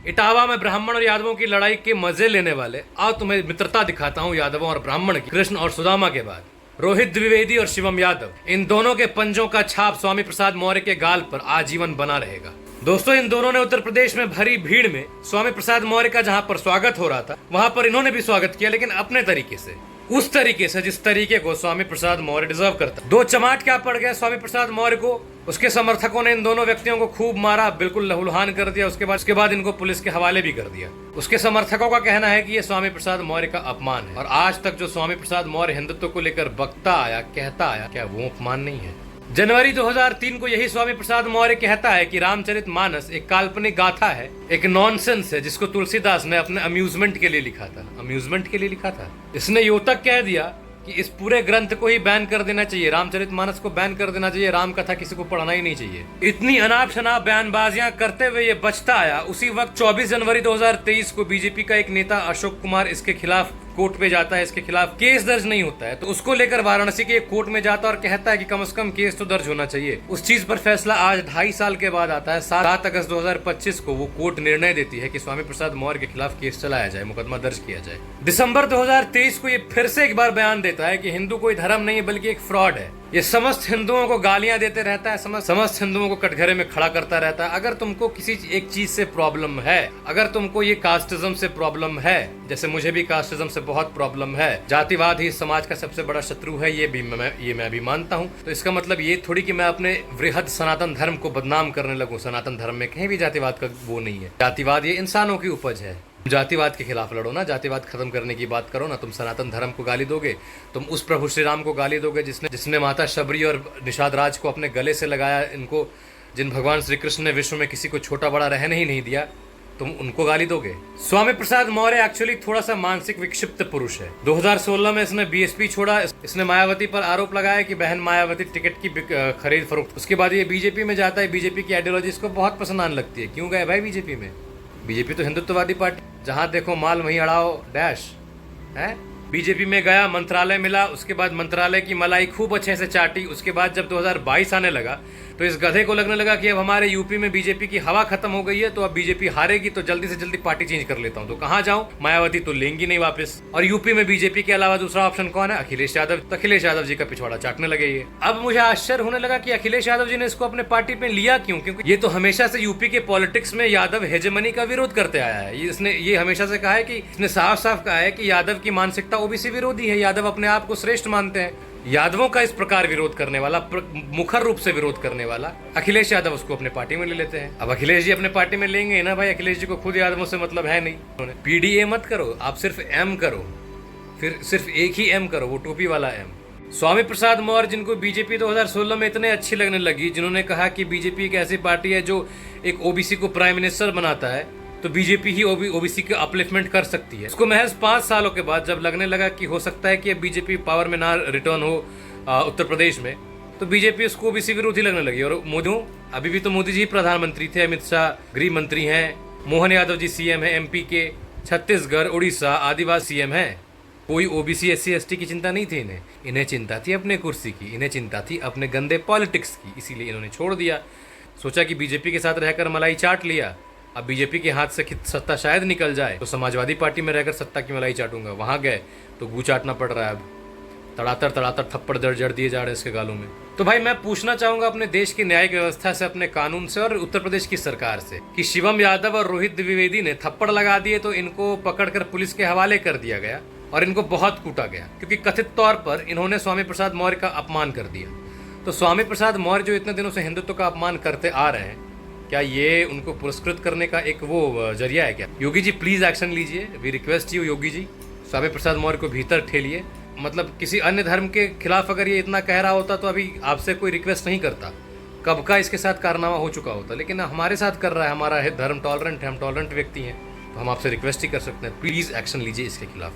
इटावा में ब्राह्मण और यादवों की लड़ाई के मजे लेने वाले, आओ तुम्हें मित्रता दिखाता हूँ यादवों और ब्राह्मण की। कृष्ण और सुदामा के बाद रोहित द्विवेदी और शिवम यादव, इन दोनों के पंजों का छाप स्वामी प्रसाद मौर्य के गाल पर आजीवन बना रहेगा। दोस्तों, इन दोनों ने उत्तर प्रदेश में भरी भीड़ में स्वामी प्रसाद मौर्य का जहां पर स्वागत हो रहा था, वहां पर इन्होंने भी स्वागत किया, लेकिन अपने तरीके से, उस तरीके से जिस तरीके को स्वामी प्रसाद मौर्य डिजर्व करता। दो चमाट क्या पड़ गया स्वामी प्रसाद मौर्य को। उसके समर्थकों ने इन दोनों व्यक्तियों को खूब मारा, बिल्कुल लहूलुहान कर दिया। उसके बाद इनको पुलिस के हवाले भी कर दिया। उसके समर्थकों का कहना है कि यह स्वामी प्रसाद मौर्य का अपमान है, और आज तक जो स्वामी प्रसाद मौर्य हिंदुत्व को लेकर बकता आया, कहता आया, क्या वो अपमान नहीं है? जनवरी 2003 को यही स्वामी प्रसाद मौर्य कहता है कि रामचरितमानस एक काल्पनिक गाथा है, एक नॉनसेंस है, जिसको तुलसीदास ने अपने अम्यूजमेंट के लिए लिखा था। अम्यूजमेंट के लिए लिखा था। इसने यो तक कह दिया कि इस पूरे ग्रंथ को ही बैन कर देना चाहिए, रामचरितमानस को बैन कर देना चाहिए, राम कथा किसी को पढ़ना ही नहीं चाहिए। इतनी अनाप शनाप बयानबाजियां करते हुए ये बचता आया। उसी वक्त 24 जनवरी 2023 को बीजेपी का एक नेता अशोक कुमार इसके खिलाफ कोर्ट पे जाता है, इसके खिलाफ केस दर्ज नहीं होता है, तो उसको लेकर वाराणसी के एक कोर्ट में जाता और कहता है कि कम से कम केस तो दर्ज होना चाहिए। उस चीज पर फैसला आज 2.5 साल के बाद आता है। 7 अगस्त 2025 को वो कोर्ट निर्णय देती है कि स्वामी प्रसाद मौर्य के खिलाफ केस चलाया जाए, मुकदमा दर्ज किया जाए। दिसंबर 2023 को ये फिर से एक बार बयान देता है कि हिंदू कोई धर्म नहीं है बल्कि एक फ्रॉड है। ये समस्त हिंदुओं को गालियां देते रहता है, समस्त हिंदुओं को कटघरे में खड़ा करता रहता है। अगर तुमको किसी एक चीज से प्रॉब्लम है, अगर तुमको ये कास्टिज्म से प्रॉब्लम है, जैसे मुझे भी कास्टिज्म से बहुत प्रॉब्लम है, जातिवाद ही समाज का सबसे बड़ा शत्रु है, ये मैं भी मानता हूँ, तो इसका मतलब ये थोड़ी कि मैं अपने वृहद सनातन धर्म को बदनाम करने लगूं। सनातन धर्म में कहीं भी जातिवाद का वो नहीं है। जातिवाद ये इंसानों की उपज है। जातिवाद के खिलाफ लड़ो ना, जातिवाद खत्म करने की बात करो ना। तुम सनातन धर्म को गाली दोगे, तुम उस प्रभु श्री राम को गाली दोगे जिसने माता शबरी और निषाद राज को अपने गले से लगाया, इनको जिन भगवान श्री कृष्ण ने विश्व में किसी को छोटा बड़ा रहने ही नहीं दिया, तुम उनको गाली दोगे। स्वामी प्रसाद मौर्य एक्चुअली थोड़ा सा मानसिक विक्षिप्त पुरुष है। 2016 में इसने बीएसपी छोड़ा। इसने मायावती पर आरोप लगाया कि बहन मायावती टिकट की खरीद फरोख्त। उसके बाद ये बीजेपी में जाता है। बीजेपी की आइडियोलॉजी इसको बहुत पसंद आने लगती है। क्यों गए भाई बीजेपी में? बीजेपी तो हिंदुत्ववादी पार्टी, जहां देखो माल वहीं अड़ाओ डैश है। बीजेपी में गया, मंत्रालय मिला, उसके बाद मंत्रालय की मलाई खूब अच्छे से चाटी। उसके बाद जब 2022 आने लगा तो इस गधे को लगने लगा कि अब हमारे यूपी में बीजेपी की हवा खत्म हो गई है, तो अब बीजेपी हारेगी, तो जल्दी से जल्दी पार्टी चेंज कर लेता हूं। तो कहां जाऊं? मायावती तो लेंगी नहीं वापस। और यूपी में बीजेपी के अलावा दूसरा ऑप्शन कौन है? अखिलेश यादव। तो अखिलेश यादव जी का पिछवाड़ा चाटने लगे ये। अब मुझे आश्चर्य होने लगा कि अखिलेश यादव जी ने इसको अपने पार्टी में लिया क्यों? क्योंकि ये तो हमेशा से यूपी के पॉलिटिक्स में यादव हेजेमनी का विरोध करते आया है। इसने ये हमेशा से कहा है कि इसने साफ साफ कहा है कि यादव की मानसिकता ओबीसी विरोधी है। यादव अपने आप को श्रेष्ठ मानते हैं। यादवों का इस प्रकार विरोध करने वाला, मुखर रूप से विरोध करने वाला अखिलेश यादव उसको अपने पार्टी में ले लेते हैं। अब अखिलेश जी अपने पार्टी में लेंगे ना भाई। अखिलेश जी को खुद यादवों से मतलब है नहीं। पीडीए मत करो, आप सिर्फ एम करो, फिर सिर्फ एक ही एम करो, वो टोपी वाला एम। स्वामी प्रसाद मौर्य, जिनको बीजेपी 2016 में इतने अच्छी लगने लगी, जिन्होंने कहा कि बीजेपी एक ऐसी पार्टी है जो एक ओबीसी को प्राइम मिनिस्टर बनाता है, तो बीजेपी ही ओबीसी का अपलिफ्टमेंट कर सकती है। उसको महज 5 सालों के बाद जब लगने लगा कि हो सकता है कि अब बीजेपी पावर में ना रिटर्न हो उत्तर प्रदेश में, तो बीजेपी उसको ओबीसी विरोधी लगने लगी। और मोदी, अभी भी तो मोदी जी प्रधानमंत्री थे, अमित शाह गृह मंत्री हैं, मोहन यादव जी सीएम है एमपी के, छत्तीसगढ़ उड़ीसा आदिवासी सीएम है। कोई ओबीसी एससी एसटी की चिंता नहीं थी इन्हें चिंता थी अपने कुर्सी की, इन्हें चिंता थी अपने गंदे पॉलिटिक्स की। इसीलिए इन्होंने छोड़ दिया। सोचा कि बीजेपी के साथ रहकर मलाई चाट लिया, अब बीजेपी के हाथ से सत्ता शायद निकल जाए तो समाजवादी पार्टी में रहकर सत्ता की मलाई चाटूंगा। वहां गए तो गू चाटना पड़ रहा है। अब तड़ातर थप्पड़ जड़ दिए जा रहे हैं इसके गालों में। तो भाई मैं पूछना चाहूंगा अपने देश की न्यायिक व्यवस्था से, अपने कानून से और उत्तर प्रदेश की सरकार से कि शिवम यादव और रोहित द्विवेदी ने थप्पड़ लगा दिए तो इनको पकड़कर पुलिस के हवाले कर दिया गया और इनको बहुत कूटा गया, क्योंकि कथित तौर पर इन्होंने स्वामी प्रसाद मौर्य का अपमान कर दिया। तो स्वामी प्रसाद मौर्य जो इतने दिनों से हिंदुत्व का अपमान करते आ रहे हैं, क्या ये उनको पुरस्कृत करने का एक वो जरिया है क्या? योगी जी प्लीज एक्शन लीजिए, we request you Yogi ji. Swami Prasad Maurya को भीतर ठेलिए। मतलब किसी अन्य धर्म के खिलाफ अगर ये इतना कह रहा होता तो अभी आपसे कोई रिक्वेस्ट नहीं करता, कब का इसके साथ कारनामा हो चुका होता। लेकिन हमारे साथ कर रहा है, हमारा धर्म टॉलरेंट है, हम टॉलरेंट व्यक्ति हैं, तो हम आपसे रिक्वेस्ट ही कर सकते हैं, प्लीज एक्शन लीजिए इसके खिलाफ।